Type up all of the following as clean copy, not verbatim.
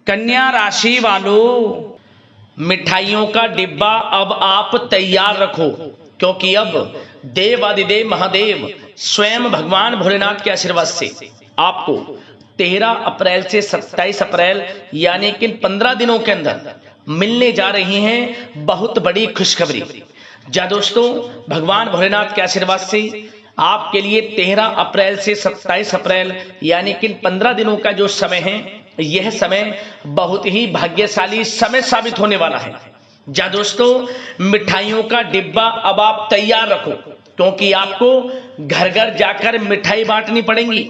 कन्या राशि वालों, मिठाइयों का डिब्बा अब आप तैयार रखो, क्योंकि अब देवादिदेव महादेव स्वयं भगवान भोलेनाथ के आशीर्वाद से आपको 13 अप्रैल से 27 अप्रैल यानी कि 15 दिनों के अंदर मिलने जा रही हैं बहुत बड़ी खुशखबरी। जा दोस्तों, भगवान भोलेनाथ के आशीर्वाद से आपके लिए 13 अप्रैल से 27 अप्रैल यानी कि 15 दिनों का जो समय है, यह समय बहुत ही भाग्यशाली समय साबित होने वाला है। जा दोस्तों, मिठाइयों का डिब्बा अब आप तैयार रखो, क्योंकि आपको घर घर जाकर मिठाई बांटनी पड़ेगी,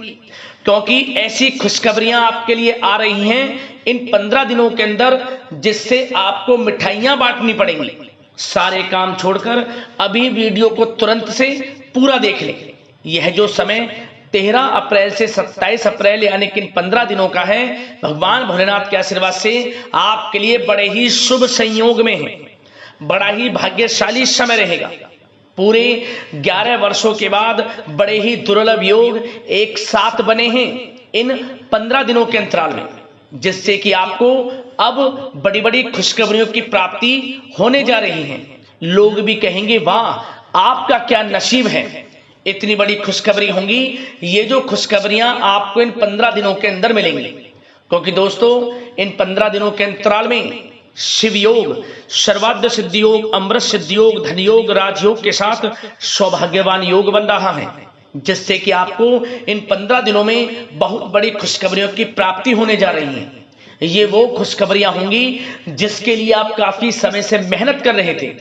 क्योंकि ऐसी खुशखबरियां आपके लिए आ रही हैं इन 15 दिनों के अंदर, जिससे आपको मिठाइयां बांटनी पड़ेंगी। सारे काम छोड़कर अभी वीडियो को तुरंत से पूरा देख लें। यह जो समय 13 अप्रैल से 27 अप्रैल यानी कि 15 दिनों का है, भगवान भोलेनाथ के आशीर्वाद से आपके लिए बड़े ही शुभ संयोग में है, बड़ा ही भाग्यशाली समय रहेगा। पूरे 11 वर्षों के बाद बड़े ही दुर्लभ योग एक साथ बने हैं इन 15 दिनों के अंतराल में, जिससे कि आपको अब बड़ी बड़ी खुशखबरियों की प्राप्ति होने जा रही है। लोग भी कहेंगे, वाह आपका क्या नसीब है, इतनी बड़ी खुशखबरी होंगी। ये जो खुशखबरियां आपको इन 15 दिनों के अंदर मिलेंगी, क्योंकि दोस्तों इन 15 दिनों के अंतराल में शिव योग, सर्वाद्य सिद्धि योग, अमृत सिद्धि योग, धन योग, राजयोग के साथ सौभाग्यवान योग बन रहा है, जिससे कि आपको इन 15 दिनों में बहुत बड़ी खुशखबरियों की प्राप्ति होने जा रही है। ये वो खुशखबरियां होंगी जिसके लिए आप काफी समय से मेहनत कर रहे थे,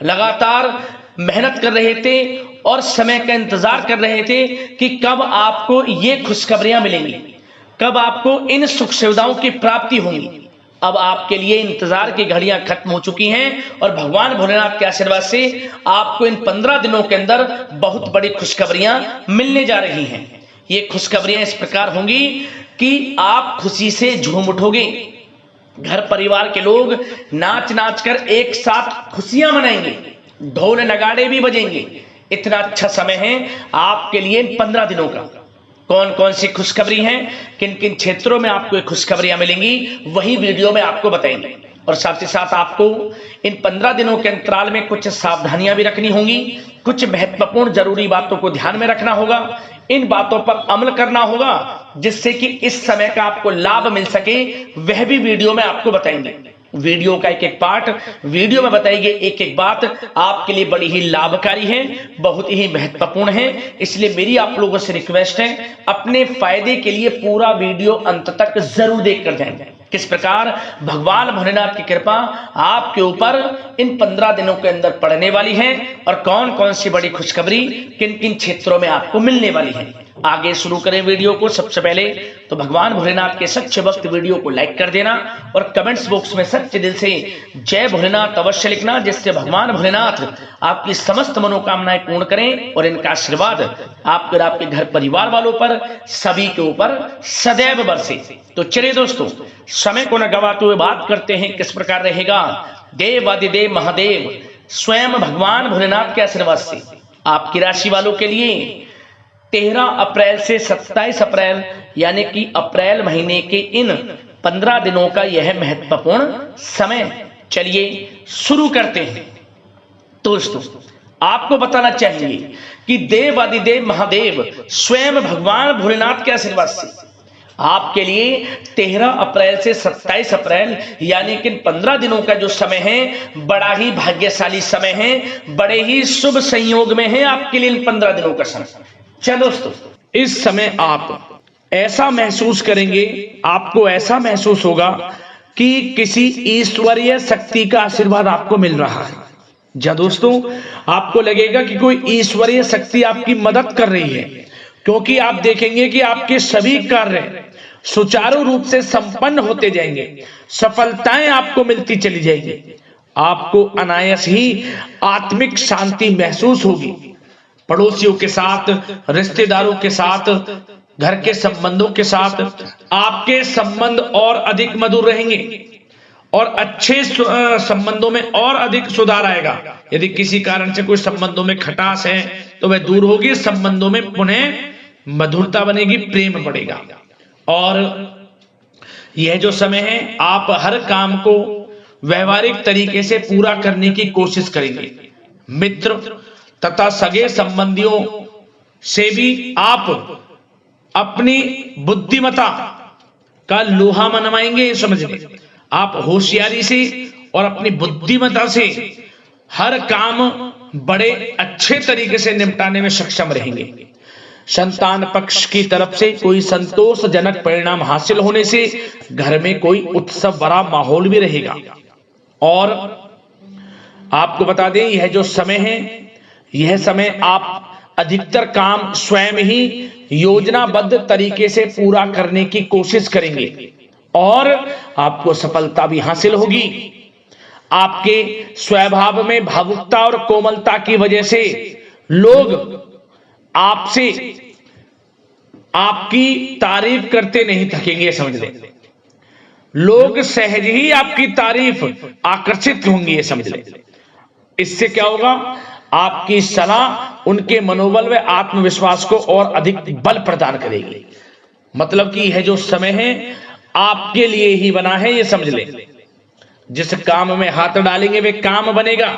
लगातार मेहनत कर रहे थे और समय का इंतजार कर रहे थे कि कब आपको ये खुशखबरियां मिलेंगी, कब आपको इन सुख सुविधाओं की प्राप्ति होगी। अब आपके लिए इंतजार की घड़ियां खत्म हो चुकी हैं और भगवान भोलेनाथ के आशीर्वाद से आपको इन 15 दिनों के अंदर बहुत बड़ी खुशखबरियां मिलने जा रही हैं। ये खुशखबरियां इस प्रकार होंगी कि आप खुशी से झूम उठोगे, घर परिवार के लोग नाच नाच कर एक साथ खुशियां मनाएंगे, ढोल नगाड़े भी बजेंगे। इतना अच्छा समय है आपके लिए इन 15 दिनों का। कौन कौन सी खुशखबरी हैं, किन किन क्षेत्रों में आपको खुशखबरियां मिलेंगी, वही वीडियो में आपको बताएंगे। और साथ ही साथ आपको इन 15 दिनों के अंतराल में कुछ सावधानियां भी रखनी होंगी, कुछ महत्वपूर्ण जरूरी बातों को ध्यान में रखना होगा, इन बातों पर अमल करना होगा, जिससे कि इस समय का आपको लाभ मिल सके, वह भी वीडियो में आपको बताएंगे। वीडियो का एक एक पार्ट वीडियो में बताई गई एक एक बात आपके लिए बड़ी ही लाभकारी है, बहुत ही महत्वपूर्ण है। इसलिए मेरी आप लोगों से रिक्वेस्ट है, अपने फायदे के लिए पूरा वीडियो अंत तक जरूर देखकर जाएंगे। किस प्रकार भगवान भोलेनाथ की कृपा आपके ऊपर इन 15 दिनों के अंदर पड़ने वाली है और कौन कौन सी बड़ी खुशखबरी किन किन क्षेत्रों में आपको मिलने वाली है। आगे शुरू करें वीडियो को। सबसे पहले तो भगवान भोलेनाथ के सच्चे भक्त वीडियो को लाइक कर देना और कमेंट्स बॉक्स में सच्चे दिल से जय भोलेनाथ अवश्य लिखना, जिससे भगवान भोलेनाथ आपकी समस्त मनोकामनाएं पूर्ण करें और इनका आशीर्वाद आपके और आपके घर परिवार वालों पर सभी के ऊपर सदैव बरसे। तो चलिए दोस्तों, समय को न गवाते हुए बात करते हैं किस प्रकार रहेगा देवादिदेव महादेव स्वयं भगवान भोलेनाथ के आशीर्वाद से आपकी राशि वालों के लिए 13 अप्रैल से 27 अप्रैल यानी कि अप्रैल महीने के इन 15 दिनों का यह महत्वपूर्ण समय। चलिए शुरू करते हैं। दोस्तों, आपको बताना चाहिए कि देवादिदेव महादेव स्वयं भगवान भोलेनाथ के आशीर्वाद से आपके लिए 13 अप्रैल से 27 अप्रैल यानी कि 15 दिनों का जो समय है, बड़ा ही भाग्यशाली समय है, बड़े ही शुभ संयोग में है आपके लिए इन 15 दिनों का समय। चलो दोस्तों, इस समय आप ऐसा महसूस करेंगे, आपको ऐसा महसूस होगा कि किसी ईश्वरीय शक्ति का आशीर्वाद आपको मिल रहा है। जा दोस्तों, आपको लगेगा कि कोई ईश्वरीय शक्ति आपकी मदद कर रही है, क्योंकि आप देखेंगे कि आपके सभी कार्य सुचारू रूप से संपन्न होते जाएंगे, सफलताएं आपको मिलती चली जाएंगी, आपको अनायास ही आत्मिक शांति महसूस होगी। पड़ोसियों के साथ, रिश्तेदारों के साथ, घर के संबंधों के साथ आपके संबंध और अधिक मधुर रहेंगे और अच्छे संबंधों में और अधिक सुधार आएगा। यदि किसी कारण से कोई संबंधों में खटास है तो वह दूर होगी, संबंधों में पुनः मधुरता बनेगी, प्रेम बढ़ेगा। और यह जो समय है आप हर काम को व्यवहारिक तरीके से पूरा करने की कोशिश करेंगे। मित्र तथा सगे संबंधियों से भी आप अपनी बुद्धिमत्ता का लोहा मनवाएंगे। ये समझ लें, आप होशियारी से और अपनी बुद्धिमत्ता से हर काम बड़े अच्छे तरीके से निपटाने में सक्षम रहेंगे। संतान पक्ष की तरफ से कोई संतोषजनक परिणाम हासिल होने से घर में कोई उत्सव भरा माहौल भी रहेगा। और आपको बता दें, यह जो समय है, यह समय आप अधिकतर काम स्वयं ही योजनाबद्ध तरीके से पूरा करने की कोशिश करेंगे और आपको सफलता भी हासिल होगी। आपके स्वभाव में भावुकता और कोमलता की वजह से लोग आपसे आपकी तारीफ करते नहीं थकेंगे। समझ लें, लोग सहज ही आपकी तारीफ आकर्षित होंगी। ये समझ लें, इससे क्या होगा, आपकी सलाह उनके मनोबल व आत्मविश्वास को और अधिक बल प्रदान करेगी। मतलब कि यह जो समय है आपके लिए ही बना है। ये समझ लें, जिस काम में हाथ डालेंगे वे काम बनेगा।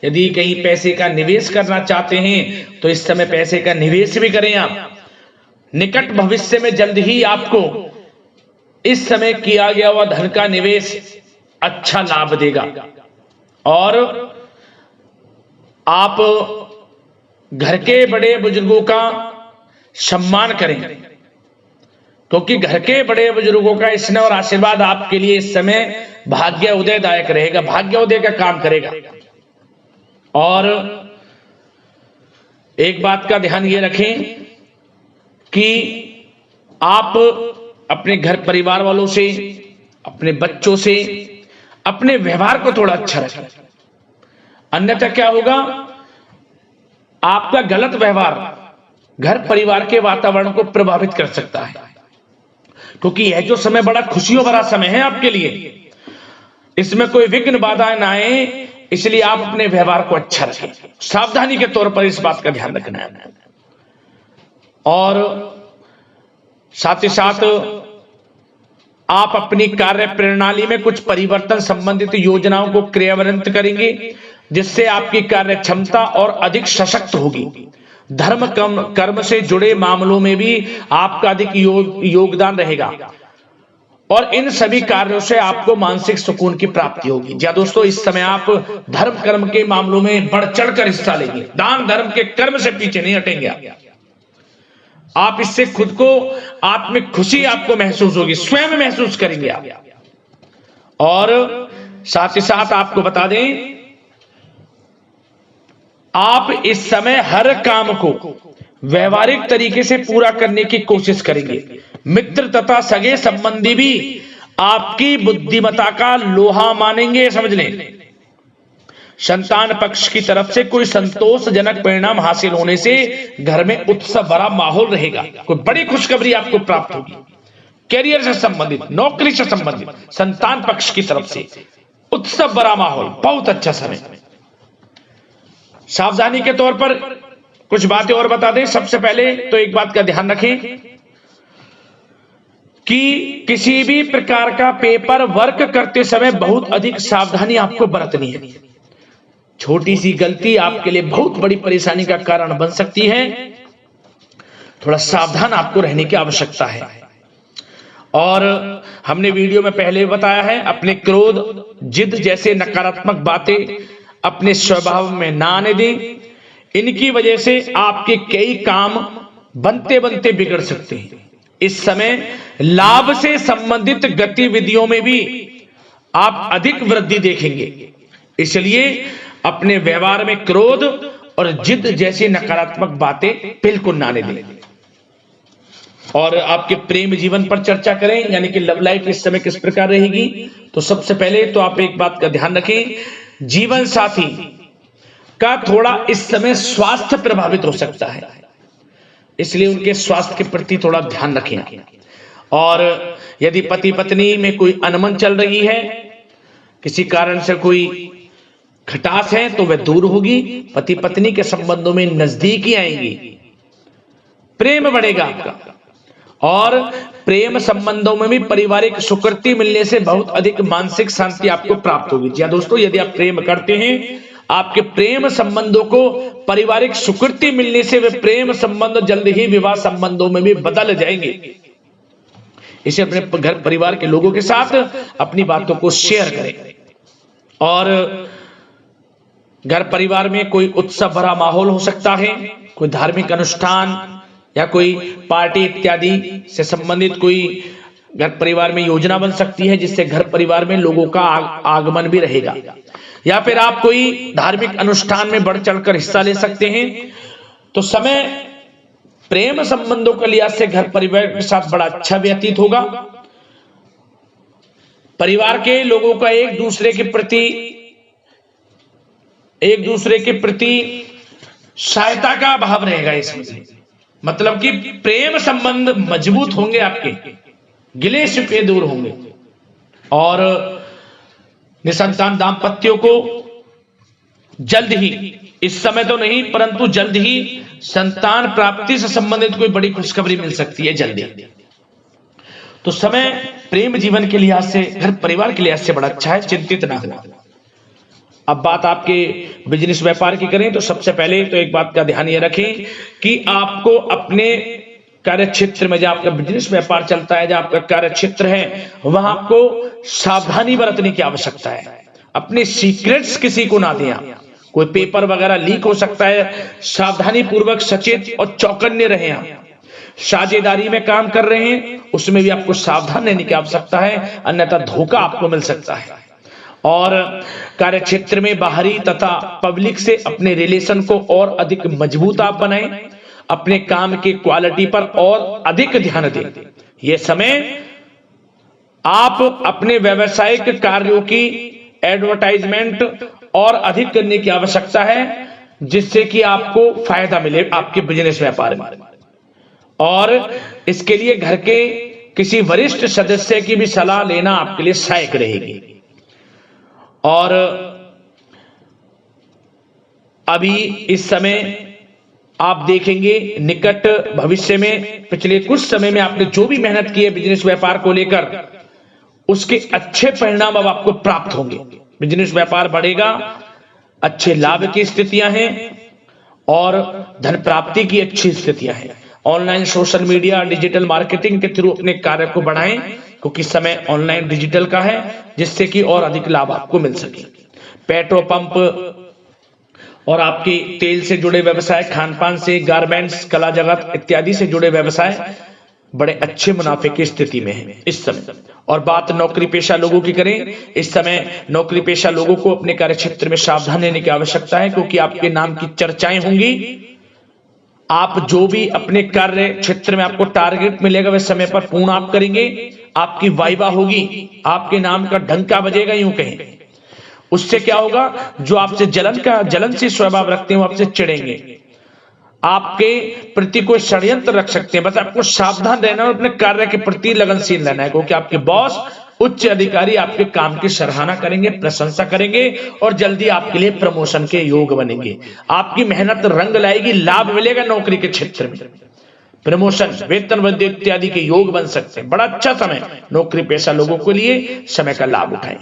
यदि कहीं पैसे का निवेश करना चाहते हैं तो इस समय पैसे का निवेश भी करें आप। निकट भविष्य में जल्द ही आपको इस समय किया गया हुआ धन का निवेश अच्छा लाभ देगा। और आप घर के बड़े बुजुर्गों का सम्मान करें, क्योंकि घर के बड़े बुजुर्गों का स्नेह और आशीर्वाद आपके लिए इस समय भाग्य उदयदायक रहेगा, भाग्य उदय का काम करेगा। और एक बात का ध्यान ये रखें कि आप अपने घर परिवार वालों से, अपने बच्चों से अपने व्यवहार को थोड़ा अच्छा रखें। अन्यथा क्या होगा, आपका गलत व्यवहार घर परिवार के वातावरण को प्रभावित कर सकता है। क्योंकि यह जो समय बड़ा खुशियों भरा समय है आपके लिए, इसमें कोई विघ्न बाधाएं ना आए, इसलिए आप अपने व्यवहार को अच्छा रखें। सावधानी के तौर पर इस बात का ध्यान रखना है। और साथ ही साथ आप अपनी कार्य प्रणाली में कुछ परिवर्तन संबंधित योजनाओं को क्रियान्वित करेंगे, जिससे आपकी कार्य क्षमता और अधिक सशक्त होगी। धर्म कर्म से जुड़े मामलों में भी आपका अधिक योगदान रहेगा और इन सभी कार्यों से आपको मानसिक सुकून की प्राप्ति होगी। जी दोस्तों, इस समय आप धर्म कर्म के मामलों में बढ़ चढ़कर हिस्सा लेंगे। दान धर्म के कर्म से पीछे नहीं हटेंगे आप। इससे खुद को आत्मिक खुशी आपको महसूस होगी, स्वयं महसूस करेंगे आप। और साथ ही साथ आपको बता दें, आप इस समय हर काम को व्यवहारिक तरीके से पूरा करने की कोशिश करेंगे। मित्र तथा सगे संबंधी भी आपकी बुद्धिमत्ता का लोहा मानेंगे। समझ लें, संतान पक्ष की तरफ से कोई संतोषजनक परिणाम हासिल होने से घर में उत्सव भरा माहौल रहेगा। कोई बड़ी खुशखबरी आपको प्राप्त होगी। कैरियर से संबंधित, नौकरी से संबंधित, संतान पक्ष की तरफ से उत्सव भरा माहौल, बहुत अच्छा समय। सावधानी के तौर पर कुछ बातें और बता दें। सबसे पहले तो एक बात का ध्यान रखें कि किसी भी प्रकार का पेपर वर्क करते समय बहुत अधिक सावधानी आपको बरतनी है। छोटी सी गलती आपके लिए बहुत बड़ी परेशानी का कारण बन सकती है। थोड़ा सावधान आपको रहने की आवश्यकता है। और हमने वीडियो में पहले बताया है, अपने क्रोध, जिद जैसे नकारात्मक बातें अपने स्वभाव में ना आने दें। इनकी वजह से आपके कई काम बनते बनते बिगड़ सकते हैं। इस समय लाभ से संबंधित गतिविधियों में भी आप अधिक वृद्धि देखेंगे। इसलिए अपने व्यवहार में क्रोध और जिद जैसी नकारात्मक बातें बिल्कुल ना आने दें। और आपके प्रेम जीवन पर चर्चा करें, यानी कि लव लाइफ इस समय किस प्रकार रहेगी। तो सबसे पहले तो आप एक बात का ध्यान रखें, जीवन साथी का थोड़ा इस समय स्वास्थ्य प्रभावित हो सकता है, इसलिए उनके स्वास्थ्य के प्रति थोड़ा ध्यान रखें। और यदि पति पत्नी में कोई अनबन चल रही है, किसी कारण से कोई खटास है, तो वह दूर होगी। पति पत्नी के संबंधों में नजदीकी आएंगी, प्रेम बढ़ेगा आपका। और प्रेम संबंधों में भी पारिवारिक स्वीकृति मिलने से बहुत अधिक मानसिक शांति आपको प्राप्त होगी। जी दोस्तों, यदि आप प्रेम करते हैं, आपके प्रेम संबंधों को पारिवारिक स्वीकृति मिलने से वे प्रेम संबंध जल्द ही विवाह संबंधों में भी बदल जाएंगे। इसे अपने घर परिवार के लोगों के साथ अपनी बातों को शेयर करें। और घर परिवार में कोई उत्सव भरा माहौल हो सकता है, कोई धार्मिक अनुष्ठान या कोई पार्टी इत्यादि से संबंधित कोई घर परिवार में योजना बन सकती है, जिससे घर परिवार में लोगों का आगमन भी रहेगा। या फिर आप कोई धार्मिक अनुष्ठान में बढ़ चढ़कर हिस्सा ले सकते हैं। तो समय प्रेम संबंधों के लिहाज से घर परिवार के साथ बड़ा अच्छा व्यतीत होगा। परिवार के लोगों का एक दूसरे के प्रति सहायता का भाव रहेगा इसमें। मतलब कि प्रेम संबंध मजबूत होंगे, आपके गिले शिकवे दूर होंगे। और निसंतान दाम्पत्यों को जल्द ही, इस समय तो नहीं परंतु जल्द ही संतान प्राप्ति से संबंधित कोई बड़ी खुशखबरी मिल सकती है जल्दी। तो समय प्रेम जीवन के लिहाज से, घर परिवार के लिहाज से बड़ा अच्छा है, चिंतित ना हो। अब बात आपके बिजनेस व्यापार की करें तो सबसे पहले तो एक बात का ध्यान ये रखें कि आपको अपने कार्य क्षेत्र में, जहां आपका बिजनेस व्यापार चलता है, जहां आपका कार्य क्षेत्र है, वहां आपको सावधानी बरतने की आवश्यकता है। अपने सीक्रेट्स किसी को ना दें। कोई पेपर वगैरह लीक हो सकता है, सावधानी पूर्वक सचेत और चौकन्ने रहें। आप साझेदारी में काम कर रहे हैं, उसमें भी आपको सावधान रहने की आवश्यकता है, अन्यथा धोखा आपको मिल सकता है। और कार्य क्षेत्र में बाहरी तथा पब्लिक से अपने रिलेशन को और अधिक मजबूत आप बनाएं। अपने काम की क्वालिटी पर और अधिक ध्यान दें। यह समय आप अपने व्यावसायिक कार्यों की एडवर्टाइजमेंट और अधिक करने की आवश्यकता है, जिससे कि आपको फायदा मिले आपके बिजनेस व्यापार में। और इसके लिए घर के किसी वरिष्ठ सदस्य की भी सलाह लेना आपके लिए सहायक रहेगी। और अभी इस समय आप देखेंगे निकट भविष्य में, पिछले कुछ समय में आपने जो भी मेहनत की है बिजनेस व्यापार को लेकर, उसके अच्छे परिणाम अब आपको प्राप्त होंगे। बिजनेस व्यापार बढ़ेगा, अच्छे लाभ की स्थितियां हैं और धन प्राप्ति की अच्छी स्थितियां हैं। Online social media digital marketing के थ्रू अपने कार्य को बढ़ाएं, क्योंकि समय ऑनलाइन डिजिटल का है, जिससे कि और अधिक लाभ आपको मिल सके। पेट्रोल पंप और आपके तेल से जुड़े व्यवसाय, खान पान से, गारमेंट्स, कला जगत इत्यादि से जुड़े व्यवसाय बड़े अच्छे मुनाफे की स्थिति में है इस समय। और बात नौकरी पेशा लोगों की करें, इस समय नौकरी पेशा लोगों को अपने कार्य क्षेत्र में सावधान रहने की आवश्यकता है, क्योंकि आपके नाम की चर्चाएं होंगी। आप जो भी अपने कार्य क्षेत्र में आपको टारगेट मिलेगा वह समय पर पूर्ण आप करेंगे। आपकी वाइवा होगी, आपके नाम का डंका बजेगा, यूं कहें। उससे क्या होगा, जो आपसे जलनशील स्वभाव रखते हैं वो आपसे चिढ़ेंगे, आपके प्रति कोई षड्यंत्र रख सकते हैं। बस आपको सावधान रहना और अपने कार्य के प्रति लगनशील रहना है, क्योंकि आपके बॉस, उच्च अधिकारी आपके काम की सराहना करेंगे, प्रशंसा करेंगे और जल्दी आपके लिए प्रमोशन के योग बनेंगे। आपकी मेहनत रंग लाएगी, लाभ मिलेगा नौकरी के क्षेत्र में, प्रमोशन, वेतन वृद्धि इत्यादि के योग बन सकते हैं। बड़ा अच्छा समय नौकरी पेशा लोगों के लिए, समय का लाभ उठाएं।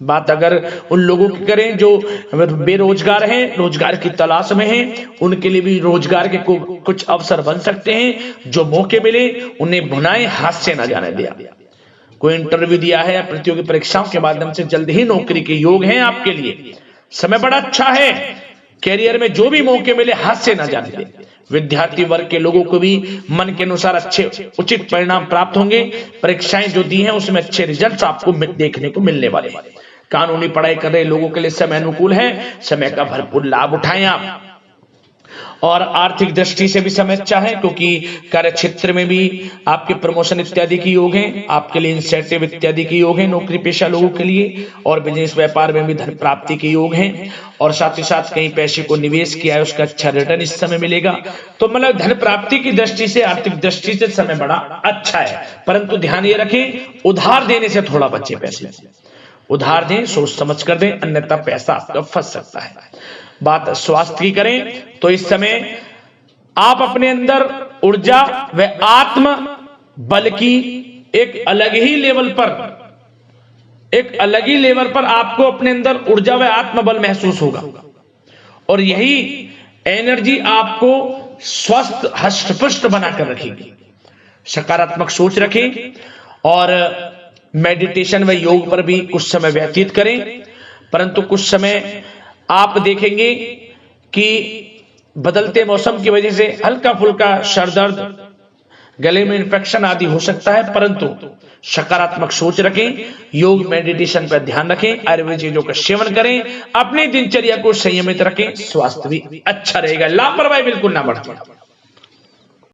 बात अगर उन लोगों की करें जो बेरोजगार हैं, रोजगार की तलाश में हैं, उनके लिए भी रोजगार के कुछ अवसर बन सकते हैं। जो मौके मिले उन्हें भुनाएं, हाथ से न जाने दिया। कोई इंटरव्यू दिया है या प्रतियोगी परीक्षाओं के माध्यम से जल्द ही नौकरी के योग हैं आपके लिए। समय बड़ा अच्छा है। कैरियर में जो भी मौके मिले हाथ से न जाने दें। विद्यार्थी वर्ग के लोगों को भी मन के अनुसार अच्छे उचित परिणाम प्राप्त होंगे। परीक्षाएं जो दी हैं उसमें अच्छे रिजल्ट आपको देखने को मिलने वाले हैं। कानूनी पढ़ाई कर रहे लोगों के लिए समय अनुकूल है, समय का भरपूर लाभ उठाएं आप। और आर्थिक दृष्टि से भी समय अच्छा है, क्योंकि कार्य क्षेत्र में भी आपके प्रमोशन इत्यादि के योग हैं, आपके लिए इंसेंटिव इत्यादि के योग हैं नौकरी पेशा लोगों के लिए। और बिजनेस व्यापार में भी धन प्राप्ति के योग हैं, और साथ ही साथ कहीं पैसे को निवेश किया है उसका अच्छा रिटर्न इस समय मिलेगा। तो मतलब धन प्राप्ति की दृष्टि से, आर्थिक दृष्टि से समय बड़ा अच्छा है। परंतु ध्यान ये रखें, उधार देने से थोड़ा बचे। पैसे उधार दें, सोच समझ कर दें, अन्यथा पैसा आपका फंस सकता है। बात स्वास्थ्य की करें तो इस समय आप अपने अंदर ऊर्जा व आत्म बल्कि एक अलग ही लेवल पर आपको अपने अंदर ऊर्जा व आत्मबल महसूस होगा। और यही एनर्जी आपको स्वस्थ हष्ट-पुष्ट बनाकर रखेगी। सकारात्मक सोच रखें और मेडिटेशन व योग पर भी कुछ समय व्यतीत करें। परंतु कुछ समय आप देखेंगे कि बदलते मौसम की वजह से हल्का फुल्का सर दर्द, गले में इन्फेक्शन आदि हो सकता है, परंतु सकारात्मक सोच रखें, योग मेडिटेशन पर ध्यान रखें, आयुर्वेद चीजों का सेवन करें, अपनी दिनचर्या को संयमित रखें, स्वास्थ्य भी अच्छा रहेगा। लापरवाही बिल्कुल ना बरतें।